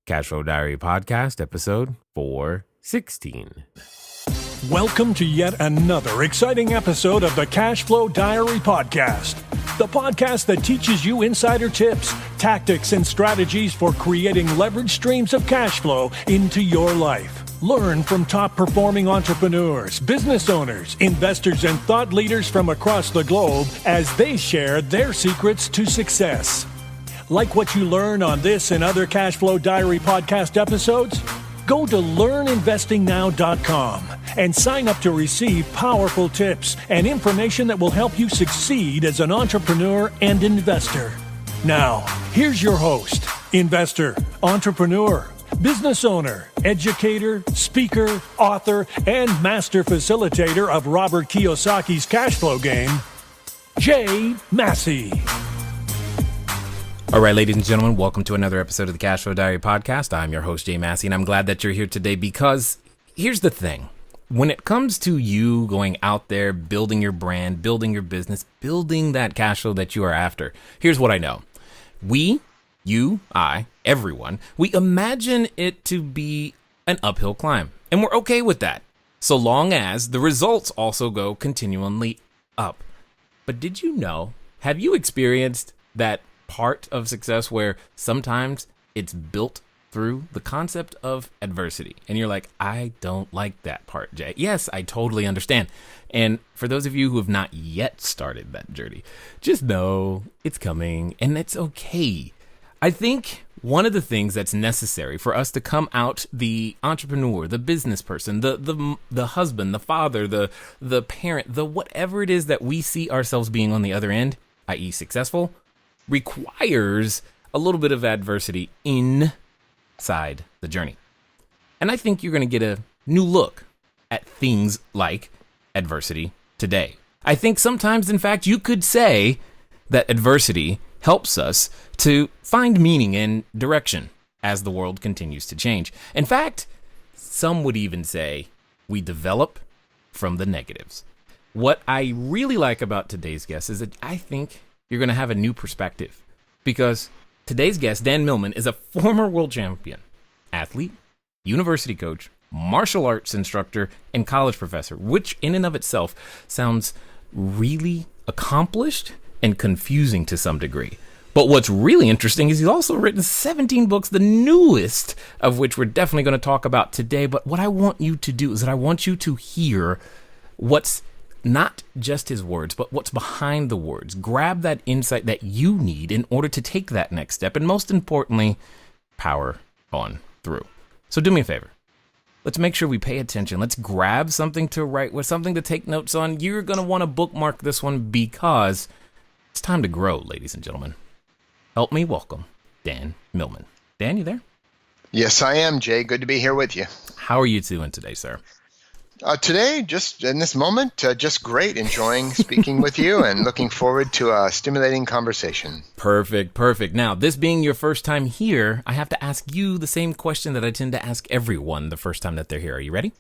Cashflow Diary Podcast, episode 416. Welcome to yet another exciting episode of the CashFlow Diary Podcast, the podcast that teaches you insider tips, tactics, and strategies for creating leverage streams of cash flow into your life. Learn from top-performing entrepreneurs, business owners, investors, and thought leaders from across the globe as they share their secrets to success. Like what you learn on this and other CashFlow Diary podcast episodes? Go to learninvestingnow.com and sign up to receive powerful tips and information that will help you succeed as an entrepreneur and investor. Now, here's your host, investor, entrepreneur, business owner, educator, speaker, author, and master facilitator of Robert Kiyosaki's cash flow game, Jay Massey. All right, ladies and gentlemen, welcome to another episode of the Cashflow Diary Podcast. I'm your host, Jay Massey, and I'm glad that you're here today because here's the thing. When it comes to you going out there, building your brand, building your business, building that cash flow that you are after, here's what I know. We, you, I, everyone, we imagine it to be an uphill climb, and we're okay with that, so long as the results also go continually up. But did you know, have you experienced that part of success where sometimes it's built through the concept of adversity? And you're like, I don't like that part, Jay. Yes, I totally understand. And for those of you who have not yet started that journey, just know it's coming and it's okay. I think one of the things that's necessary for us to come out the entrepreneur, the business person, the husband, the father, the parent, the whatever it is that we see ourselves being on the other end, i.e. successful, requires a little bit of adversity inside the journey. And I think you're going to get a new look at things like adversity today. I think sometimes, in fact, you could say that adversity helps us to find meaning and direction as the world continues to change. In fact, some would even say we develop from the negatives. What I really like about today's guest is that I think you're going to have a new perspective because today's guest, Dan Millman, is a former world champion, athlete, university coach, martial arts instructor, and college professor, which in and of itself sounds really accomplished and confusing to some degree. But what's really interesting is he's also written 17 books, the newest of which we're definitely going to talk about today. But what I want you to do is that I want you to hear what's not just his words, but what's behind the words. Grab that insight that you need in order to take that next step. And most importantly, power on through. So do me a favor. Let's make sure we pay attention. Let's grab something to write with, something to take notes on. You're going to want to bookmark this one because it's time to grow, ladies and gentlemen. Help me welcome Dan Millman. Dan, you there? Yes, I am, Jay. Good to be here with you. How are you doing today, sir? Today, just in this moment, just great. Enjoying speaking with you and looking forward to a stimulating conversation. Perfect. Now, this being your first time here, I have to ask you the same question that I tend to ask everyone the first time that they're here. Are you ready?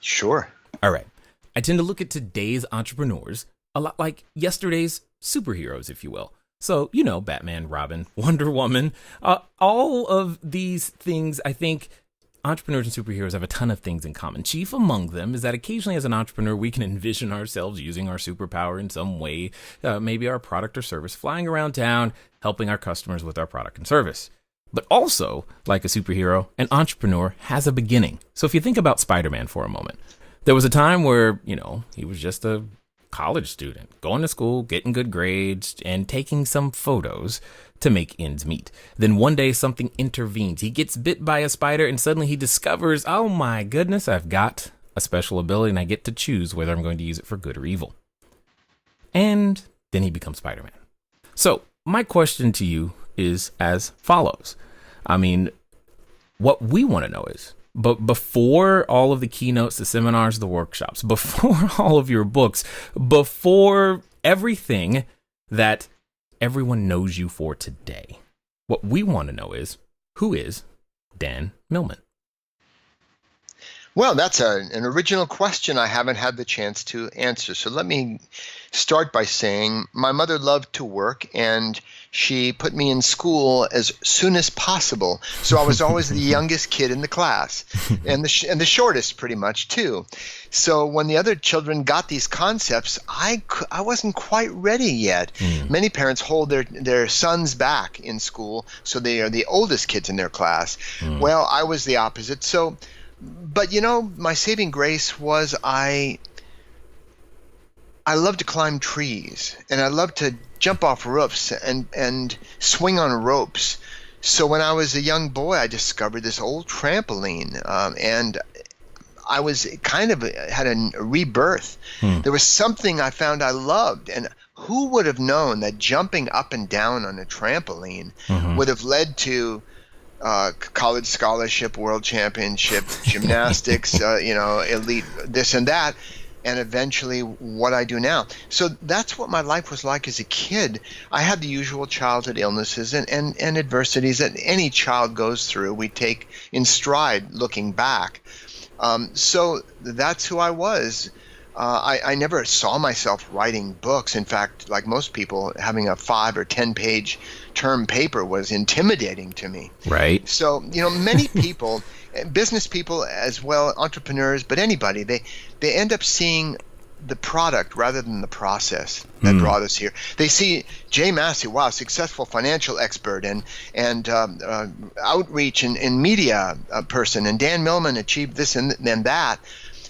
Sure. All right. I tend to look at today's entrepreneurs a lot like yesterday's superheroes, if you will. So, you know, Batman, Robin, Wonder Woman, all of these things, I think entrepreneurs and superheroes have a ton of things in common. Chief among them is that occasionally as an entrepreneur, we can envision ourselves using our superpower in some way, maybe our product or service, flying around town, helping our customers with our product and service. But also, like a superhero, an entrepreneur has a beginning. So if you think about Spider-Man for a moment, there was a time where, you know, he was just a college student, going to school, getting good grades, and taking some photos to make ends meet. Then one day something intervenes. He gets bit by a spider and suddenly he discovers, oh my goodness, I've got a special ability and I get to choose whether I'm going to use it for good or evil. And then he becomes Spider-Man. So my question to you is as follows. I mean, what we want to know is, but before all of the keynotes, the seminars, the workshops, before all of your books, before everything that everyone knows you for today, what we want to know is, who is Dan Millman? Well, that's an original question I haven't had the chance to answer. So let me start by saying my mother loved to work and she put me in school as soon as possible. So I was always the youngest kid in the class and the shortest pretty much too. So when the other children got these concepts, I wasn't quite ready yet. Many parents hold their sons back in school so they are the oldest kids in their class. Well, I was the opposite. So but my saving grace was I love to climb trees and I love to jump off roofs and swing on ropes. So when I was a young boy, I discovered this old trampoline, and I was kind of had a rebirth. There was something I found I loved, and who would have known that jumping up and down on a trampoline would have led to college scholarship, world championship, gymnastics, elite this and that, and eventually what I do now. So that's what my life was like as a kid. I had the usual childhood illnesses and adversities that any child goes through. We take in stride looking back. So that's who I was. I never saw myself writing books. In fact, like most people, having a 5 or 10 page term paper was intimidating to me. Right. So, many people, business people as well, entrepreneurs, but anybody, they end up seeing the product rather than the process that brought us here. They see Jay Massey, wow, successful financial expert and outreach and media person, and Dan Millman achieved this and that,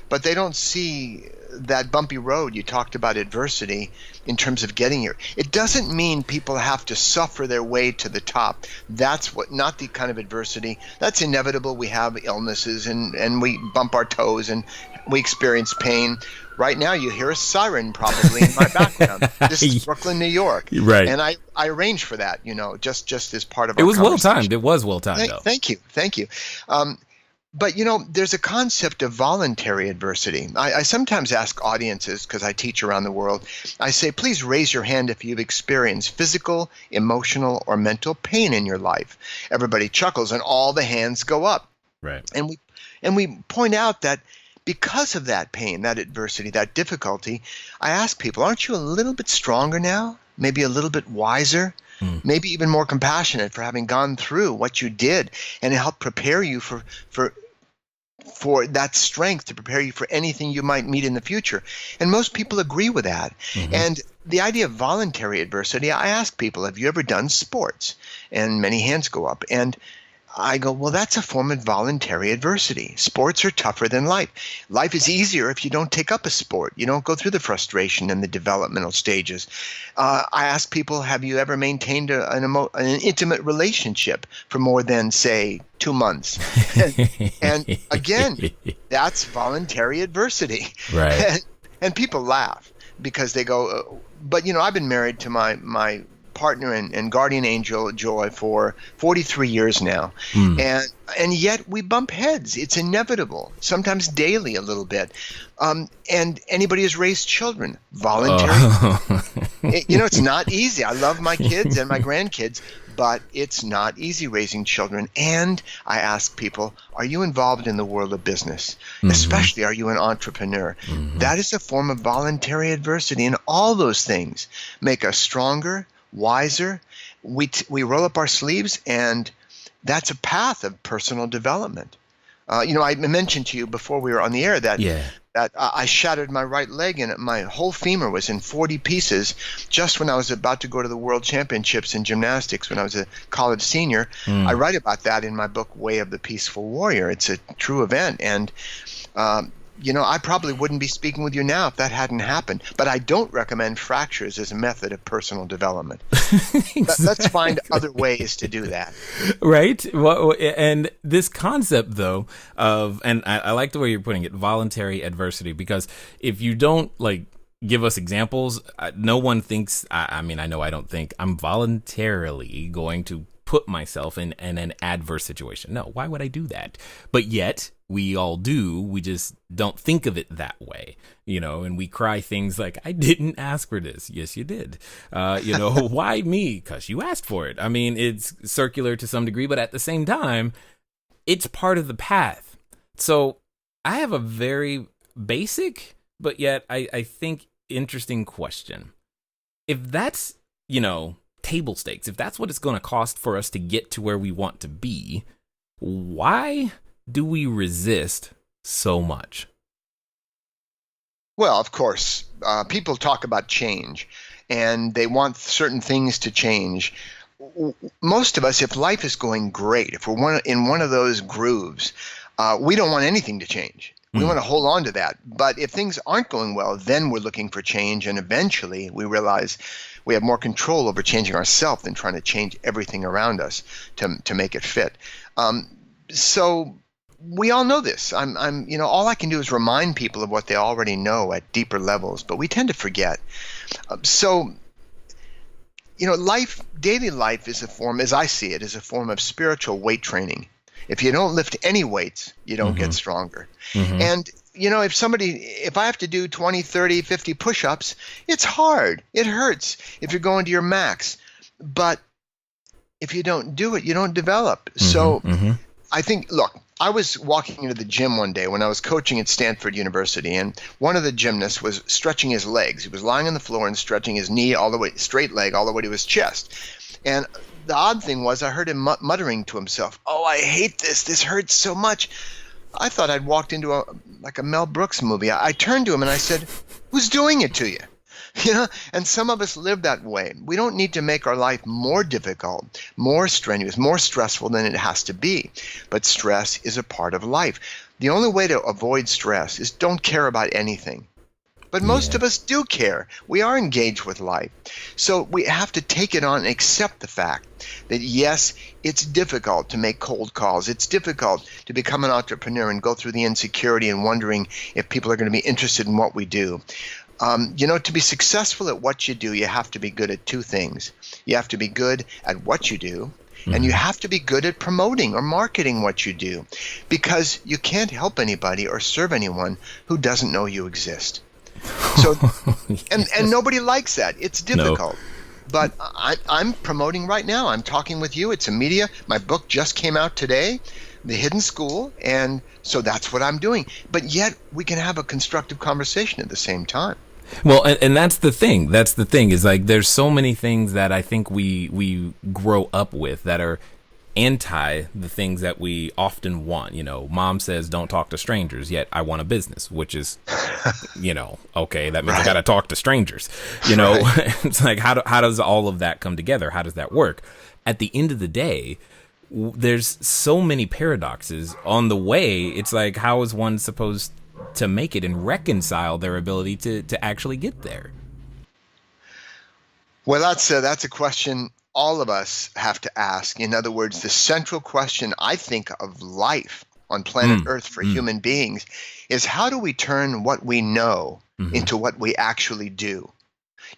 but they don't see that bumpy road. You talked about adversity in terms of getting here. It doesn't mean people have to suffer their way to the top. That's not the kind of adversity. That's inevitable. We have illnesses and we bump our toes and we experience pain. Right now, you hear a siren probably in my background. This is Brooklyn, New York. Right. And I arranged for that, just as part of our It was well conversation. timed. It was well timed, though. Thank you. But, there's a concept of voluntary adversity. I sometimes ask audiences, because I teach around the world, I say, please raise your hand if you've experienced physical, emotional, or mental pain in your life. Everybody chuckles and all the hands go up. Right. And we point out that because of that pain, that adversity, that difficulty, I ask people, aren't you a little bit stronger now? Maybe a little bit wiser? Maybe even more compassionate for having gone through what you did, and it helped prepare you for that strength to prepare you for anything you might meet in the future. And most people agree with that. And the idea of voluntary adversity, I ask people, have you ever done sports? And many hands go up. And I go, well, that's a form of voluntary adversity. Sports are tougher than life. Life is easier if you don't take up a sport. You don't go through the frustration and the developmental stages. I ask people, have you ever maintained an intimate relationship for more than, say, 2 months? And again, that's voluntary adversity. Right. And people laugh because they go, but, I've been married to my partner and guardian angel Joy for 43 years now, and yet we bump heads. It's inevitable, sometimes daily a little bit. And anybody who's raised children, voluntary. It's not easy. I love my kids and my grandkids, but it's not easy raising children. And I ask people, are you involved in the world of business? Especially, are you an entrepreneur? That is a form of voluntary adversity, and all those things make us stronger, wiser. We roll up our sleeves, and that's a path of personal development. I mentioned to you before we were on the air that I shattered my right leg, and my whole femur was in 40 pieces just when I was about to go to the World Championships in gymnastics when I was a college senior. I write about that in my book, Way of the Peaceful Warrior. It's a true event, and I probably wouldn't be speaking with you now if that hadn't happened. But I don't recommend fractures as a method of personal development. Let's find other ways to do that. Right. Well, and this concept, though, and I like the way you're putting it, voluntary adversity, because if you don't give us examples, no one thinks, I know I don't think I'm voluntarily going to put myself in an adverse situation. No, why would I do that? But yet we all do. We just don't think of it that way, and we cry things like, I didn't ask for this. Yes, you did. Why me? Because you asked for it. It's circular to some degree, but at the same time, it's part of the path. So I have a very basic, but yet I think interesting question. If that's, table stakes, if that's what it's going to cost for us to get to where we want to be, why do we resist so much? Well, of course, people talk about change, and they want certain things to change. Most of us, if life is going great, if we're in one of those grooves, we don't want anything to change. We want to hold on to that. But if things aren't going well, then we're looking for change, and eventually we realize we have more control over changing ourselves than trying to change everything around us to make it fit. So we all know this. All I can do is remind people of what they already know at deeper levels, but we tend to forget. Daily life is a form, as I see it, is a form of spiritual weight training. If you don't lift any weights, you don't get stronger. And, if I have to do 20, 30, 50 push-ups, it's hard. It hurts if you're going to your max. But if you don't do it, you don't develop. So I think, look, I was walking into the gym one day when I was coaching at Stanford University, and one of the gymnasts was stretching his legs. He was lying on the floor and stretching his knee all the way, straight leg, all the way to his chest. And the odd thing was I heard him muttering to himself, "Oh, I hate this. This hurts so much." I thought I'd walked into a Mel Brooks movie. I turned to him and I said, "Who's doing it to you?" And some of us live that way. We don't need to make our life more difficult, more strenuous, more stressful than it has to be. But stress is a part of life. The only way to avoid stress is don't care about anything. But most of us do care. We are engaged with life. So we have to take it on and accept the fact that, yes, it's difficult to make cold calls. It's difficult to become an entrepreneur and go through the insecurity and wondering if people are going to be interested in what we do. To be successful at what you do, you have to be good at two things. You have to be good at what you do, and you have to be good at promoting or marketing what you do, because you can't help anybody or serve anyone who doesn't know you exist. So, and nobody likes that. It's difficult. No. But I'm promoting right now. I'm talking with you. It's a media. My book just came out today, The Hidden School, and so that's what I'm doing. But yet we can have a constructive conversation at the same time. Well, and that's the thing. That's the thing is there's so many things that I think we grow up with that are anti the things that we often want. Mom says don't talk to strangers, yet I want a business, which is, okay, that means I got to talk to strangers. It's like how does all of that come together? How does that work? At the end of the day, there's so many paradoxes on the way. It's like, how is one supposed to make it and reconcile their ability to actually get there? Well, that's a question all of us have to ask. In other words, the central question, I think, of life on planet Earth for human beings is, how do we turn what we know into what we actually do?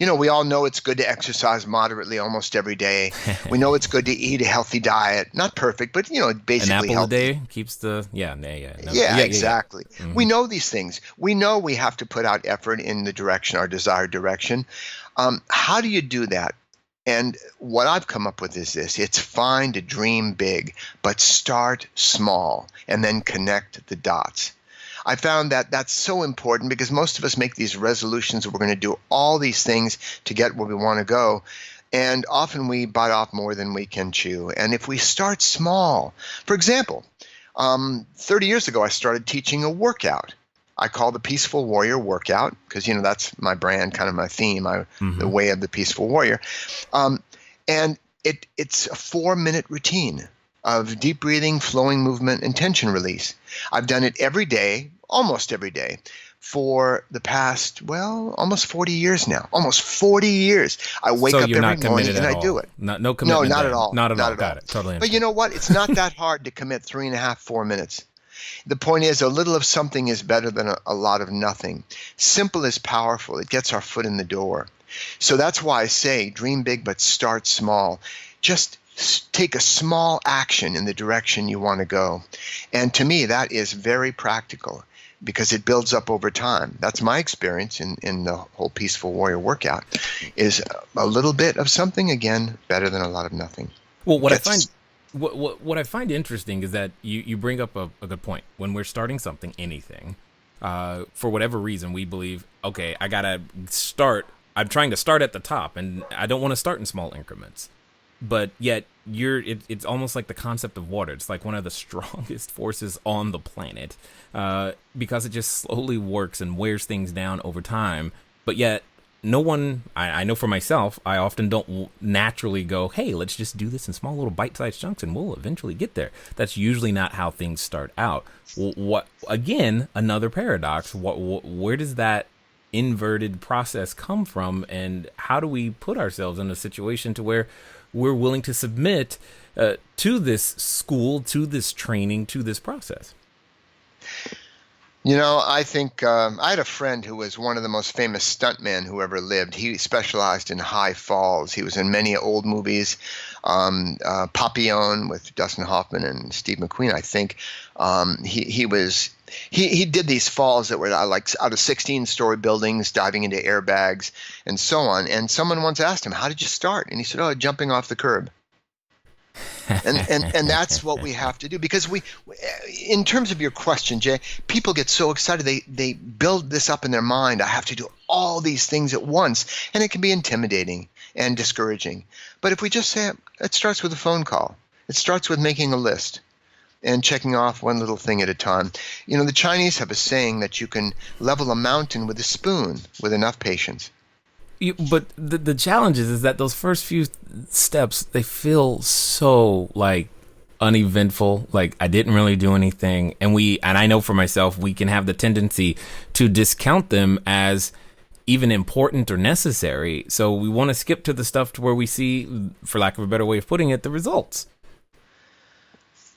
We all know it's good to exercise moderately almost every day. We know it's good to eat a healthy diet. Not perfect, but, basically an apple healthy. A day keeps the, exactly. We know these things. We know we have to put out effort in the direction, our desired direction. How do you do that? And what I've come up with is this: it's fine to dream big, but start small and then connect the dots. I found that that's so important because most of us make these resolutions that we're going to do all these things to get where we want to go. And often we bite off more than we can chew. And if we start small, for example, 30 years ago, I started teaching a workout. I call the Peaceful Warrior Workout because, that's my brand, kind of my theme, the way of the Peaceful Warrior. And it's a 4-minute routine of deep breathing, flowing movement, and tension release. I've done it every day, almost every day, for the past, almost 40 years now. Almost 40 years. I wake up every morning and I do it. No commitment. No, not at all. Not at all. Got it. Totally. But you know what? It's not that hard to commit 3.5, 4 minutes. The point is, a little of something is better than a lot of nothing. Simple is powerful. It gets our foot in the door. So that's why I say dream big, but start small. Just take a small action in the direction you want to go. And to me, that is very practical because it builds up over time. That's my experience in the whole Peaceful Warrior Workout, is a little bit of something, again, better than a lot of nothing. Well, what I find What I find interesting is that you bring up a good point. When we're starting something, anything, for whatever reason, we believe, okay, I gotta start. I'm trying to start at the top, and I don't want to start in small increments. But yet, it's almost like the concept of water. It's like one of the strongest forces on the planet, because it just slowly works and wears things down over time. But yet, no one, I know for myself, I often don't naturally go, hey, let's just do this in small little bite-sized chunks and we'll eventually get there. That's usually not how things start out. What again, another paradox. Where does that inverted process come from, and how do we put ourselves in a situation to where we're willing to submit to this school, to this training, to this process? I think I had a friend who was one of the most famous stuntmen who ever lived. He specialized in high falls. He was in many old movies, Papillon with Dustin Hoffman and Steve McQueen, I think. He did these falls that were like out of 16-story buildings, diving into airbags and so on. And someone once asked him, how did you start? And he said, oh, jumping off the curb. And that's what we have to do, because in terms of your question, Jay, people get so excited. They build this up in their mind. I have to do all these things at once, and it can be intimidating and discouraging. But if we just say it starts with a phone call, it starts with making a list and checking off one little thing at a time. The Chinese have a saying that you can level a mountain with a spoon with enough patience. But the challenge is that those first few steps, they feel so like uneventful, like I didn't really do anything. And I know for myself, we can have the tendency to discount them as even important or necessary. So we want to skip to the stuff to where we see, for lack of a better way of putting it, the results.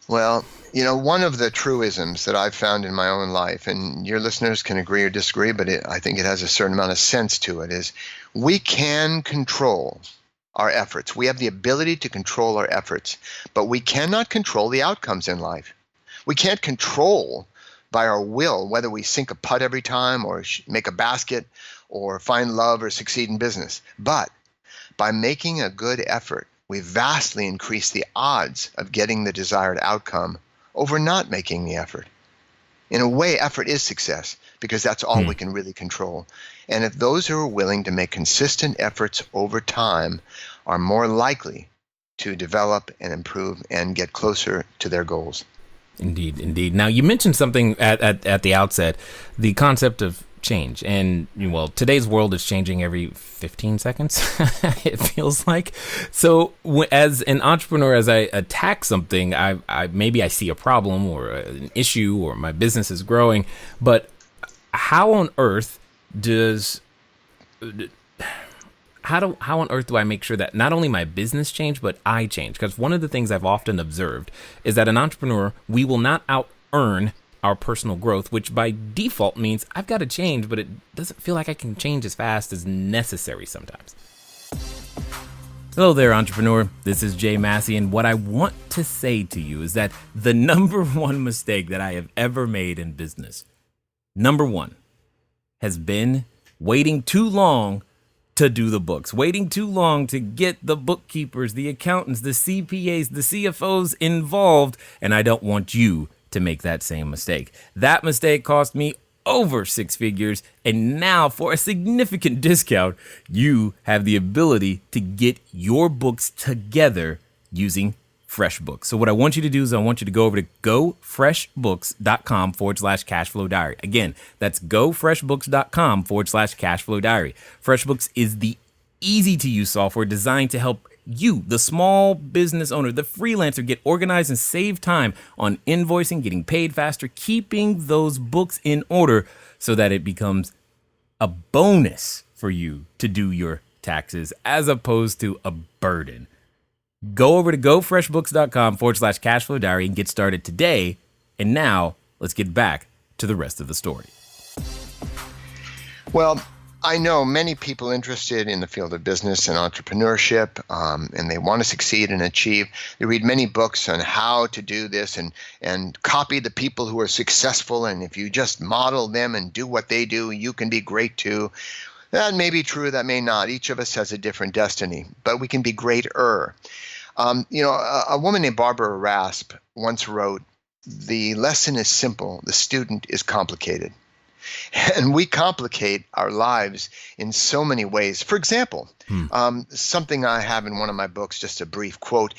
Well, one of the truisms that I've found in my own life, and your listeners can agree or disagree, but I think it has a certain amount of sense to it, is we can control our efforts. We have the ability to control our efforts, but we cannot control the outcomes in life. We can't control by our will whether we sink a putt every time or make a basket or find love or succeed in business. But by making a good effort, we vastly increase the odds of getting the desired outcome over not making the effort. In a way, effort is success, because that's all we can really control. And if those who are willing to make consistent efforts over time are more likely to develop and improve and get closer to their goals. Indeed, indeed. Now, you mentioned something at the outset, the concept of change. And, well, today's world is changing every 15 seconds, it feels like. So as an entrepreneur, as I attack something, I maybe I see a problem or an issue or my business is growing, but how on earth do I make sure that not only my business change, but I change? Because one of the things I've often observed is that an entrepreneur, we will not out-earn our personal growth, which by default means I've got to change, but it doesn't feel like I can change as fast as necessary sometimes. Hello there, entrepreneur. This is Jay Massey, and what I want to say to you is that the number one mistake that I have ever made in business, number one, has been waiting too long to do the books, waiting too long to get the bookkeepers, the accountants, the CPAs, the CFOs involved, and I don't want you to make that same mistake. That mistake cost me over 6 figures, and now for a significant discount, you have the ability to get your books together using FreshBooks. So what I want you to do is I want you to go over to gofreshbooks.com/cashflowdiary. Again, that's gofreshbooks.com/cashflowdiary. FreshBooks is the easy to use software designed to help you, the small business owner, the freelancer, get organized and save time on invoicing, getting paid faster, keeping those books in order so that it becomes a bonus for you to do your taxes as opposed to a burden. Go over to gofreshbooks.com/cashflowdiary and get started today. And now let's get back to the rest of the story. Well, I know many people interested in the field of business and entrepreneurship, and they want to succeed and achieve. They read many books on how to do this and copy the people who are successful. And if you just model them and do what they do, you can be great too. That may be true, that may not. Each of us has a different destiny, but we can be greater. A woman named Barbara Rasp once wrote, "The lesson is simple, the student is complicated." And we complicate our lives in so many ways. For example, something I have in one of my books, just a brief quote,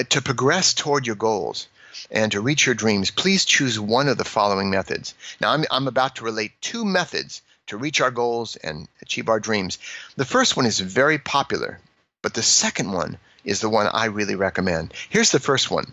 to progress toward your goals and to reach your dreams, please choose one of the following methods. Now, I'm about to relate 2 methods to reach our goals and achieve our dreams. The first one is very popular, but the second one is the one I really recommend. Here's the first one.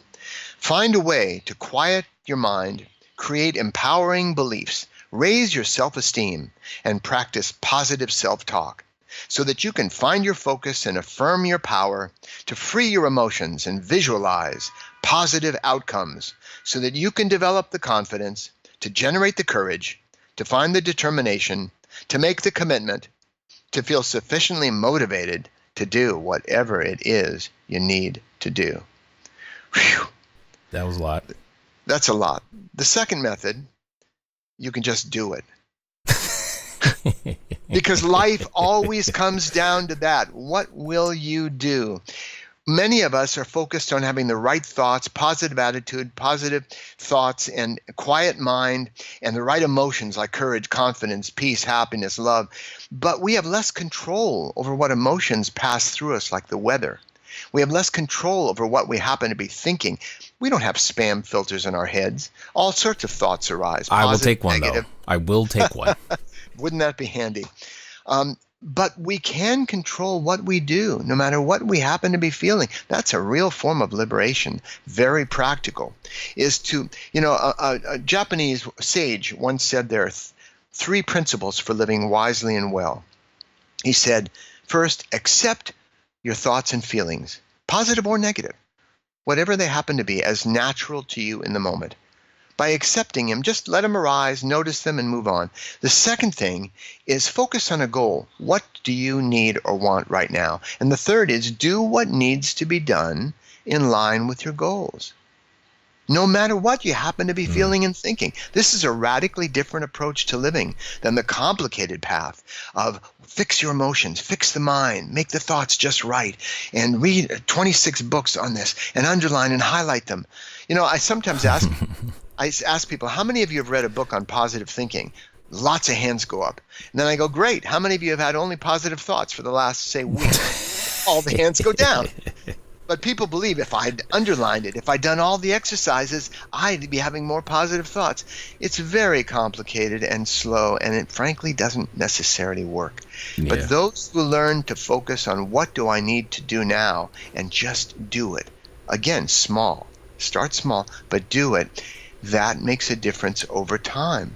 Find a way to quiet your mind, create empowering beliefs, raise your self-esteem, and practice positive self-talk so that you can find your focus and affirm your power to free your emotions and visualize positive outcomes so that you can develop the confidence to generate the courage, to find the determination, to make the commitment, to feel sufficiently motivated to do whatever it is you need to do. Whew. That was a lot. That's a lot. The second method, you can just do it. Because life always comes down to that. What will you do? Many of us are focused on having the right thoughts, positive attitude, positive thoughts, and a quiet mind, and the right emotions like courage, confidence, peace, happiness, love. But we have less control over what emotions pass through us, like the weather. We have less control over what we happen to be thinking. We don't have spam filters in our heads. All sorts of thoughts arise. I will Positive, take one, negative. though. I will take one. Wouldn't that be handy? But we can control what we do, no matter what we happen to be feeling. That's a real form of liberation, very practical. Is to, a Japanese sage once said there are 3 principles for living wisely and well. He said, first, accept your thoughts and feelings, positive or negative, whatever they happen to be, as natural to you in the moment. By accepting them, just let them arise, notice them, and move on. The second thing is focus on a goal. What do you need or want right now? And the third is do what needs to be done in line with your goals, no matter what you happen to be feeling and thinking. This is a radically different approach to living than the complicated path of fix your emotions, fix the mind, make the thoughts just right, and read 26 books on this, and underline and highlight them. I sometimes ask people, how many of you have read a book on positive thinking? Lots of hands go up. And then I go, great. How many of you have had only positive thoughts for the last, say, week? All the hands go down. But people believe if I'd underlined it, if I'd done all the exercises, I'd be having more positive thoughts. It's very complicated and slow, and it frankly doesn't necessarily work. Yeah. But those who learn to focus on what do I need to do now and just do it, again, small, start small, but do it, that makes a difference over time.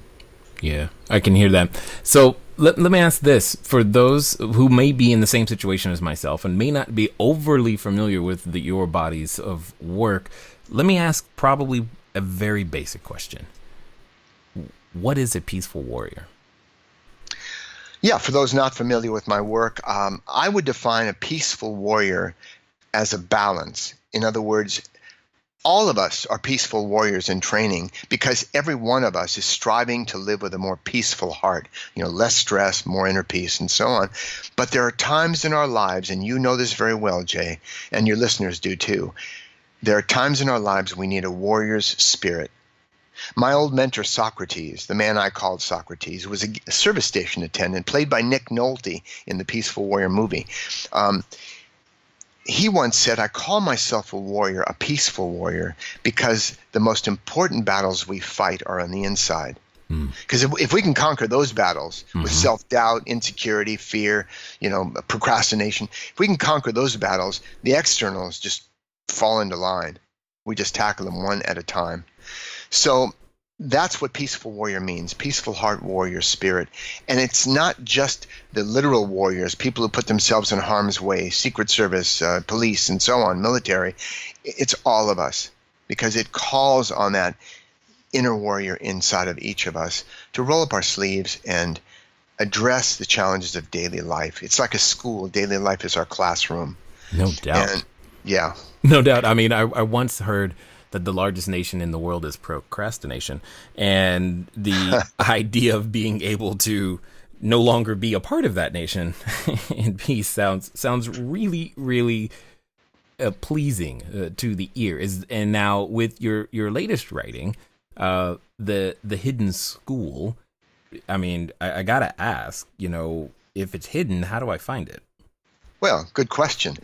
Yeah, I can hear that. So let me ask this. For those who may be in the same situation as myself and may not be overly familiar with your bodies of work, let me ask probably a very basic question. What is a peaceful warrior? Yeah, for those not familiar with my work, I would define a peaceful warrior as a balance. In other words, all of us are peaceful warriors in training because every one of us is striving to live with a more peaceful heart, less stress, more inner peace, and so on. But there are times in our lives, and you know this very well, Jay, and your listeners do too, there are times in our lives we need a warrior's spirit. My old mentor, Socrates, the man I called Socrates, was a service station attendant, played by Nick Nolte in the Peaceful Warrior movie. He once said, I call myself a warrior, a peaceful warrior, because the most important battles we fight are on the inside. Because if we can conquer those battles with self-doubt, insecurity, fear, procrastination, if we can conquer those battles, the externals just fall into line. We just tackle them one at a time. So that's what peaceful warrior means, peaceful heart warrior spirit. And it's not just the literal warriors, people who put themselves in harm's way, Secret Service, police, and so on, military. It's all of us, because it calls on that inner warrior inside of each of us to roll up our sleeves and address the challenges of daily life. It's like a school. Daily life is our classroom. No doubt. And, yeah. No doubt. I mean, I once heard that the largest nation in the world is procrastination. And the idea of being able to no longer be a part of that nation in peace sounds really, really pleasing to the ear. And now with your latest writing, the Hidden School, I mean, I gotta ask, if it's hidden, how do I find it? Well, good question.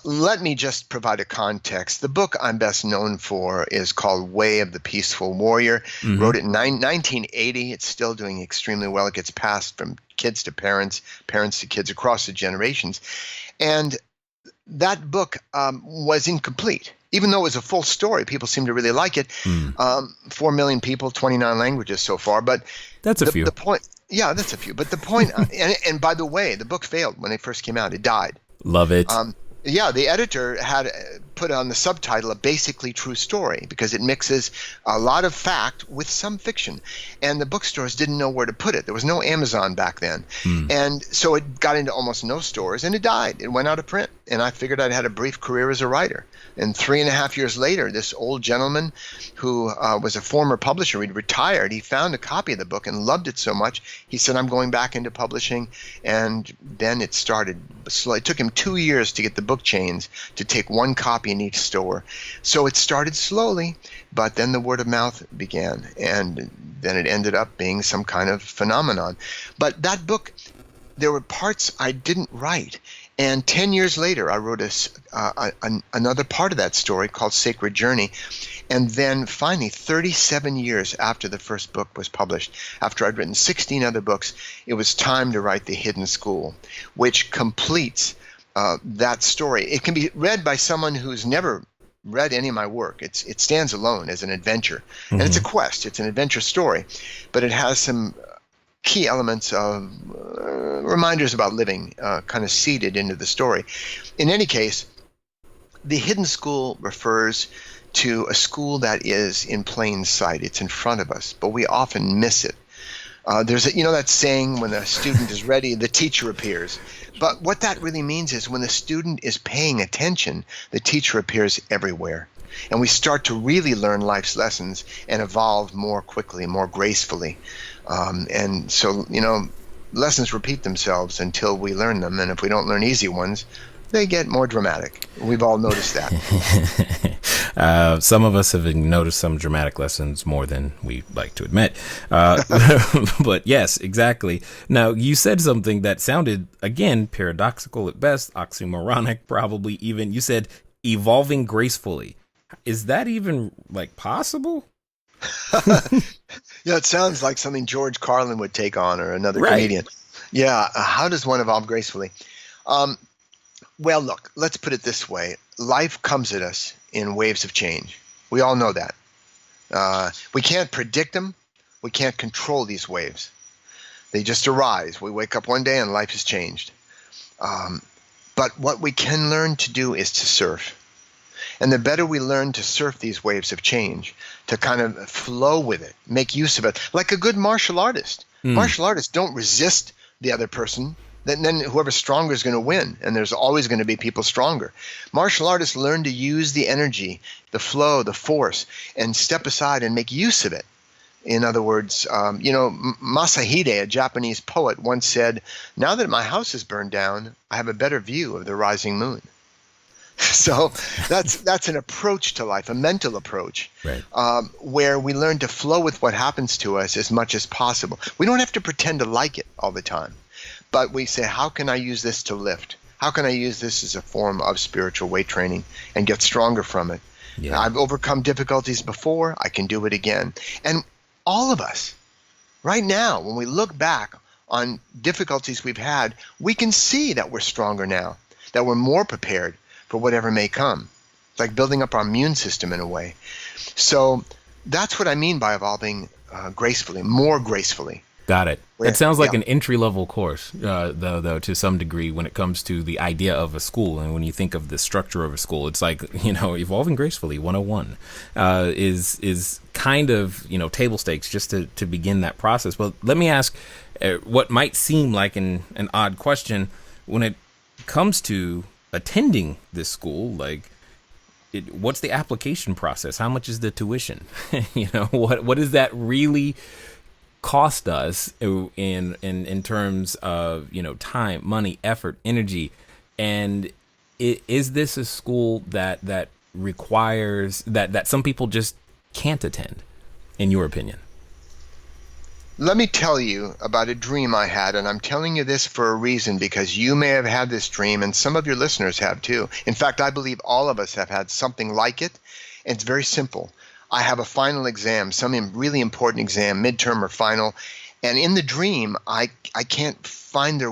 Let me just provide a context. The book I'm best known for is called Way of the Peaceful Warrior. Mm-hmm. Wrote it in 1980. It's still doing extremely well. It gets passed from kids to parents, parents to kids across the generations. And that book was incomplete. Even though it was a full story, people seem to really like it. 4 million people, 29 languages so far. But that's a few. The point, yeah, that's a few. But the point, and by the way, the book failed when it first came out. It died. Love it. Yeah, the editor had put on the subtitle a basically true story because it mixes a lot of fact with some fiction. And the bookstores didn't know where to put it. There was no Amazon back then. And so it got into almost no stores and it died. It went out of print. And I figured I'd had a brief career as a writer. And 3.5 years later, this old gentleman who was a former publisher, he'd retired, he found a copy of the book and loved it so much, he said, I'm going back into publishing. And then it started. It took him 2 years to get the book chains to take one copy in each store. So it started slowly, but then the word of mouth began. And then it ended up being some kind of phenomenon. But that book, there were parts I didn't write. And 10 years later, I wrote another part of that story called Sacred Journey. And then finally, 37 years after the first book was published, after I'd written 16 other books, it was time to write The Hidden School, which completes that story. It can be read by someone who's never read any of my work. It stands alone as an adventure. And it's a quest. It's an adventure story. But it has some key elements of reminders about living kind of seeded into the story. In any case, the Hidden School refers to a school that is in plain sight. It's in front of us, but we often miss it. There's that saying, when a student is ready, the teacher appears. But what that really means is when the student is paying attention, the teacher appears everywhere. And we start to really learn life's lessons and evolve more quickly, more gracefully. And so, lessons repeat themselves until we learn them. And if we don't learn easy ones, they get more dramatic. We've all noticed that. Some of us have noticed some dramatic lessons more than we like to admit. But yes, exactly. Now, you said something that sounded, again, paradoxical at best, oxymoronic probably even. You said evolving gracefully. Is that even possible? Yeah, it sounds like something George Carlin would take on, or another comedian. Yeah, how does one evolve gracefully? Well, look, let's put it this way. Life comes at us in waves of change. We all know that. We can't predict them. We can't control these waves. They just arise. We wake up one day and life has changed. But what we can learn to do is to surf. And the better we learn to surf these waves of change, to kind of flow with it, make use of it, like a good martial artist. Martial artists don't resist the other person. Then whoever's stronger is going to win, and there's always going to be people stronger. Martial artists learn to use the energy, the flow, the force, and step aside and make use of it. In other words, Masahide, a Japanese poet, once said, "Now that my house is burned down, I have a better view of the rising moon." So that's an approach to life, a mental approach, right. Where we learn to flow with what happens to us as much as possible. We don't have to pretend to like it all the time, but we say, how can I use this to lift? How can I use this as a form of spiritual weight training and get stronger from it? Yeah. I've overcome difficulties before. I can do it again. And all of us, right now, when we look back on difficulties we've had, we can see that we're stronger now, that we're more prepared for whatever may come. It's like building up our immune system in a way. So that's what I mean by evolving gracefully, more gracefully. Got it. It sounds like an entry-level course, though, to some degree, when it comes to the idea of a school. And when you think of the structure of a school, it's like, evolving gracefully 101 is kind of, table stakes just to begin that process. But let me ask what might seem like an odd question. When it comes to attending this school, what's the application process? How much is the tuition? What does that really cost us in terms of time, money, effort, energy? And is this a school that requires that some people just can't attend, in your opinion? Let me tell you about a dream I had, and I'm telling you this for a reason, because you may have had this dream, and some of your listeners have too. In fact, I believe all of us have had something like it, and it's very simple. I have a final exam, some really important exam, midterm or final, and in the dream, I can't find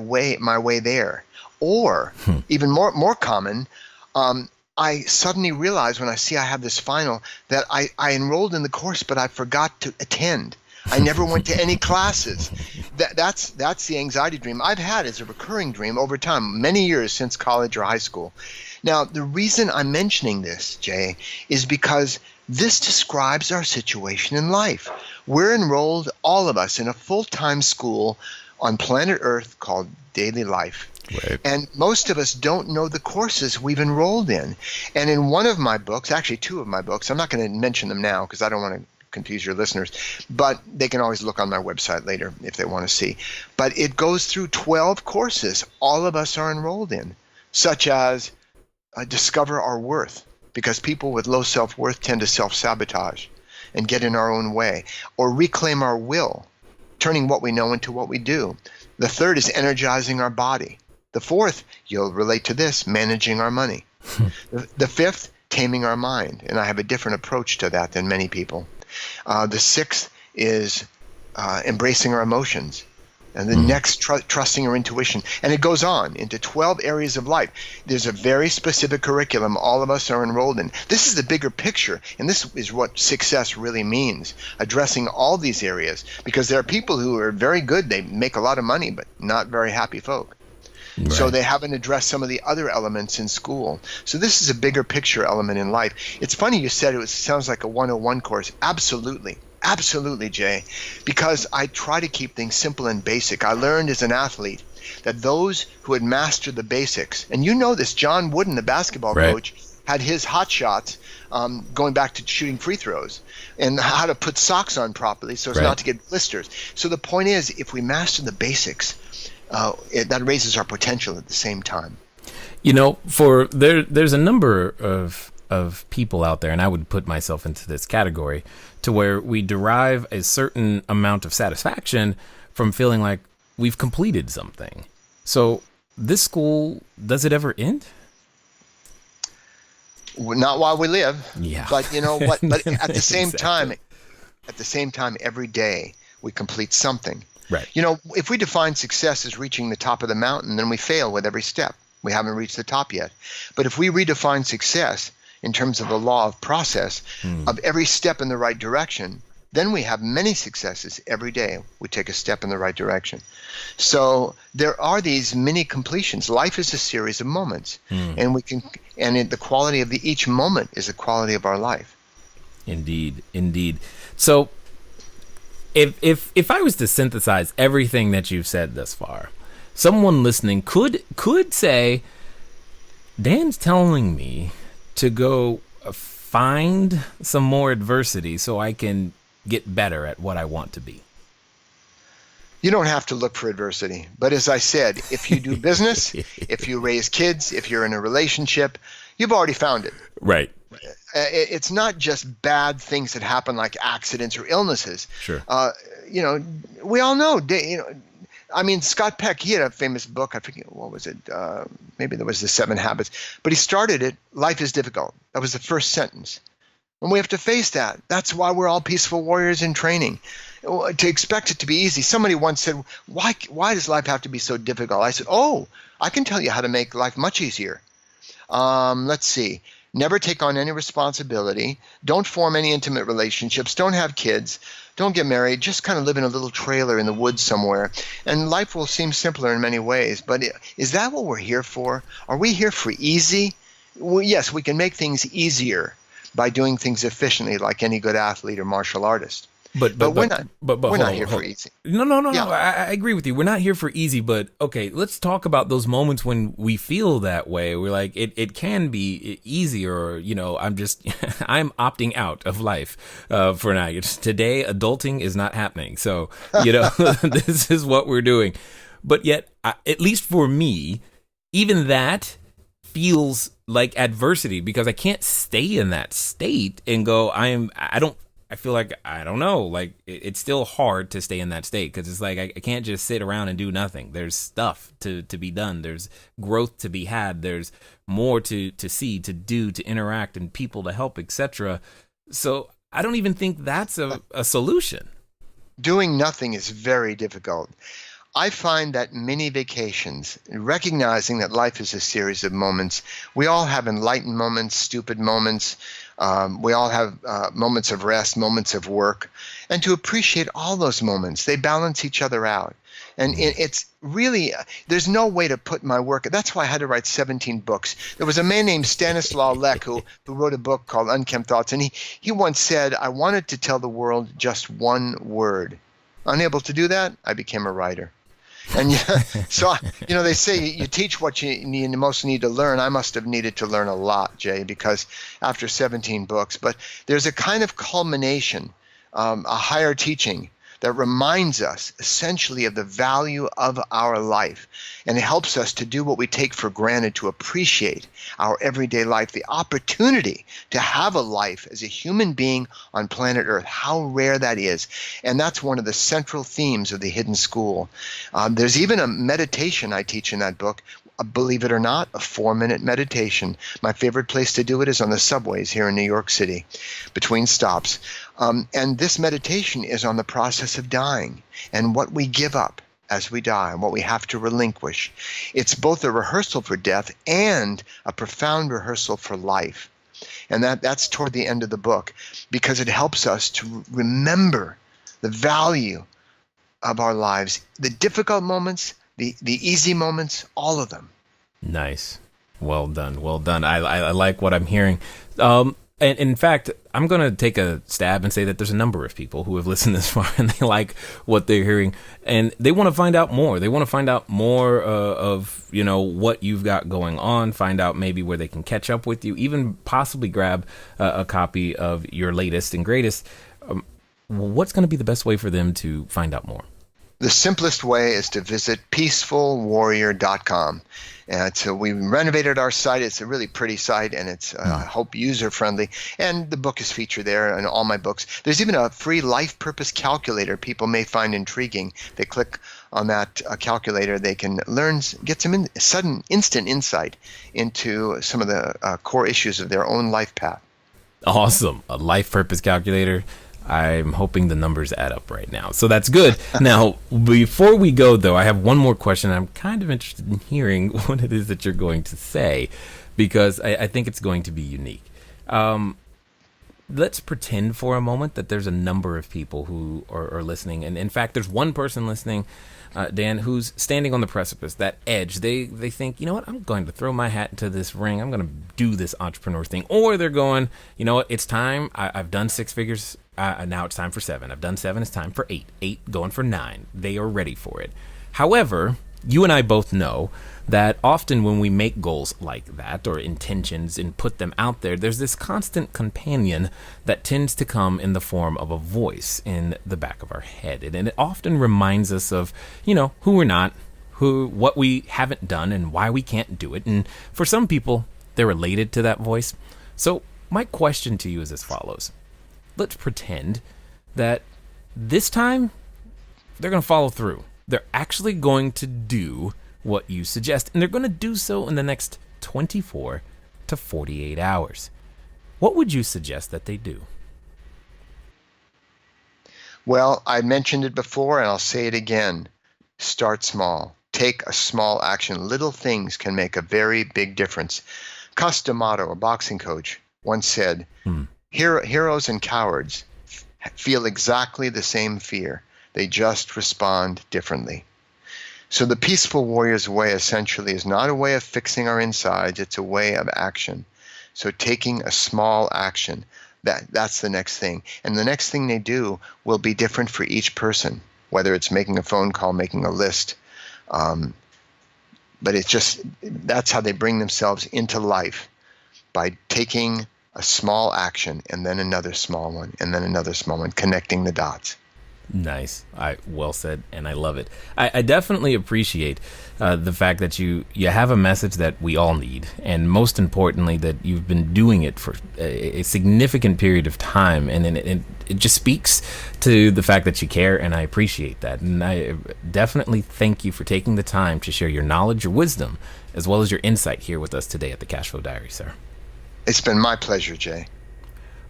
my way there. Or, even more common, I suddenly realize when I see I have this final that I enrolled in the course, but I forgot to attend. I never went to any classes. That's the anxiety dream I've had as a recurring dream over time, many years since college or high school. Now, the reason I'm mentioning this, Jay, is because this describes our situation in life. We're enrolled, all of us, in a full-time school on planet Earth called daily life. Right. And most of us don't know the courses we've enrolled in. And in one of my books, actually two of my books, I'm not going to mention them now because I don't want to confuse your listeners, but they can always look on my website later if they want to see. But it goes through 12 courses all of us are enrolled in, such as discover our worth, because people with low self-worth tend to self-sabotage and get in our own way, or reclaim our will, turning what we know into what we do. The third is energizing our body. The fourth, you'll relate to this, managing our money. The fifth, taming our mind, and I have a different approach to that than many people. The sixth is embracing our emotions. And the next, trusting our intuition. And it goes on into 12 areas of life. There's a very specific curriculum all of us are enrolled in. This is the bigger picture, and this is what success really means, addressing all these areas. Because there are people who are very good, they make a lot of money, but not very happy folk. Right. So they haven't addressed some of the other elements in school. So this is a bigger picture element in life. It's funny you said it sounds like a 101 course. Absolutely. Absolutely, Jay, because I try to keep things simple and basic. I learned as an athlete that those who had mastered the basics, and you know this, John Wooden, the basketball coach, had his hot shots going back to shooting free throws and how to put socks on properly so as not to get blisters. So the point is, if we master the basics, that raises our potential at the same time. You know, there's a number of people out there, and I would put myself into this category, to where we derive a certain amount of satisfaction from feeling like we've completed something. So this school, does it ever end? Not while we live. Yeah. But you know what? But at the same time, every day we complete something. Right. You know, if we define success as reaching the top of the mountain, then we fail with every step. We haven't reached the top yet. But if we redefine success in terms of the law of process, of every step in the right direction, then we have many successes every day. We take a step in the right direction. So there are these mini completions. Life is a series of moments, and the quality of each moment is the quality of our life. Indeed. So if I was to synthesize everything that you've said thus far, someone listening could say, Dan's telling me to go find some more adversity so I can get better at what I want to be. You don't have to look for adversity. But as I said, if you do business, if you raise kids, if you're in a relationship, you've already found it. Right. It's not just bad things that happen like accidents or illnesses. Sure. You know, we all know, I mean, Scott Peck, he had a famous book. I forget, what was it? Maybe there was the 7 Habits. But he started it, life is difficult. That was the first sentence. And we have to face that. That's why we're all peaceful warriors in training. To expect it to be easy. Somebody once said, why does life have to be so difficult? I said, I can tell you how to make life much easier. Let's see. Never take on any responsibility. Don't form any intimate relationships. Don't have kids. Don't get married. Just kind of live in a little trailer in the woods somewhere. And life will seem simpler in many ways. But is that what we're here for? Are we here for easy? Well, yes, we can make things easier by doing things efficiently like any good athlete or martial artist. But we're not here for easy. No. Yeah. I agree with you. We're not here for easy, but okay, let's talk about those moments when we feel that way. We're like, it can be easy, or, you know, I'm opting out of life for now. Today, adulting is not happening. So, you know, this is what we're doing. But yet, at least for me, even that feels like adversity because I can't stay in that state and go, I feel like, I don't know, like it's still hard to stay in that state because it's like I can't just sit around and do nothing. There's stuff to be done. There's growth to be had. There's more to see, to do, to interact, and people to help, etc. So I don't even think that's a solution. Doing nothing is very difficult. I find that many vacations, recognizing that life is a series of moments, we all have enlightened moments, stupid moments, we all have moments of rest, moments of work, and to appreciate all those moments. They balance each other out. And it's really, there's no way to put my work. That's why I had to write 17 books. There was a man named Stanislaw Lek who wrote a book called Unkempt Thoughts. And he once said, I wanted to tell the world just one word. Unable to do that, I became a writer. And so, they say you teach what you most need to learn. I must have needed to learn a lot, Jay, because after 17 books. But there's a kind of culmination, a higher teaching that reminds us essentially of the value of our life. And it helps us to do what we take for granted, to appreciate our everyday life, the opportunity to have a life as a human being on planet Earth, how rare that is. And that's one of the central themes of the Hidden School. There's even a meditation I teach in that book, believe it or not, a 4-minute meditation. My favorite place to do it is on the subways here in New York City, between stops. And this meditation is on the process of dying and what we give up as we die and what we have to relinquish. It's both a rehearsal for death and a profound rehearsal for life. And that's toward the end of the book, because it helps us to remember the value of our lives, the difficult moments, the easy moments, all of them. Nice. Well done. Well done. I like what I'm hearing. And in fact, I'm going to take a stab and say that there's a number of people who have listened this far and they like what they're hearing and they want to find out more. They want to find out more of, what you've got going on, find out maybe where they can catch up with you, even possibly grab a copy of your latest and greatest. What's going to be the best way for them to find out more? The simplest way is to visit peacefulwarrior.com. And so we renovated our site. It's a really pretty site, and it's, I hope, user-friendly. And the book is featured there in all my books. There's even a free life purpose calculator people may find intriguing. They click on that calculator, they can get some sudden, instant insight into some of the core issues of their own life path. Awesome. A life purpose calculator. I'm hoping the numbers add up right now. So that's good. Now, before we go, though, I have one more question. I'm kind of interested in hearing what it is that you're going to say, because I think it's going to be unique. Let's pretend for a moment that there's a number of people who are listening. And in fact, there's one person listening, Dan, who's standing on the precipice, that edge. They think, you know what, I'm going to throw my hat into this ring. I'm going to do this entrepreneur thing. Or they're going, you know what, it's time. I've done 6 figures. Now it's time for 7. I've done 7. It's time for 8. 8 going for 9. They are ready for it. However, you and I both know that often when we make goals like that, or intentions, and put them out there, there's this constant companion that tends to come in the form of a voice in the back of our head. And it often reminds us of, who we're not, what we haven't done, and why we can't do it. And for some people, they're related to that voice. So my question to you is as follows. Let's pretend that this time they're going to follow through. They're actually going to do what you suggest, and they're going to do so in the next 24 to 48 hours. What would you suggest that they do? Well, I mentioned it before, and I'll say it again. Start small. Take a small action. Little things can make a very big difference. Cus D'Amato, a boxing coach, once said, Heroes and cowards feel exactly the same fear. They just respond differently. So the peaceful warrior's way essentially is not a way of fixing our insides. It's a way of action. So taking a small action, that's the next thing. And the next thing they do will be different for each person, whether it's making a phone call, making a list. But it's just, that's how they bring themselves into life, by taking a small action and then another small one and then another small one, connecting the dots. Nice. Well said, and I love it. I definitely appreciate the fact that you have a message that we all need, and most importantly, that you've been doing it for a significant period of time, and it just speaks to the fact that you care, and I appreciate that. And I definitely thank you for taking the time to share your knowledge, your wisdom, as well as your insight here with us today at the Cashflow Diary, sir. It's been my pleasure, Jay.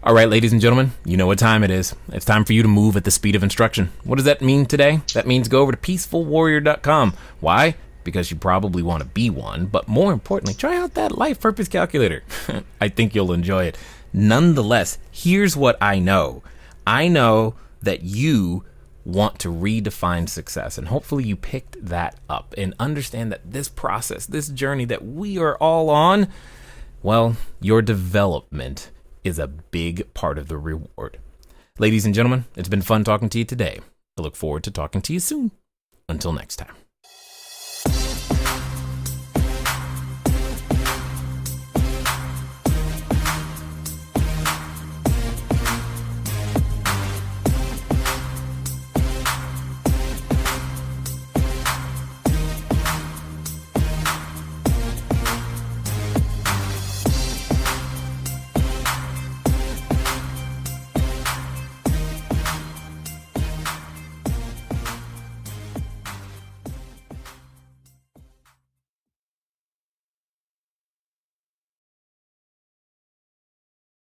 All right, ladies and gentlemen, you know what time it is. It's time for you to move at the speed of instruction. What does that mean today? That means go over to peacefulwarrior.com. Why? Because you probably want to be one, but more importantly, try out that life purpose calculator. I think you'll enjoy it. Nonetheless, here's what I know. I know that you want to redefine success, and hopefully you picked that up and understand that this process, this journey that we are all on, well, your development is a big part of the reward. Ladies and gentlemen, it's been fun talking to you today. I look forward to talking to you soon. Until next time.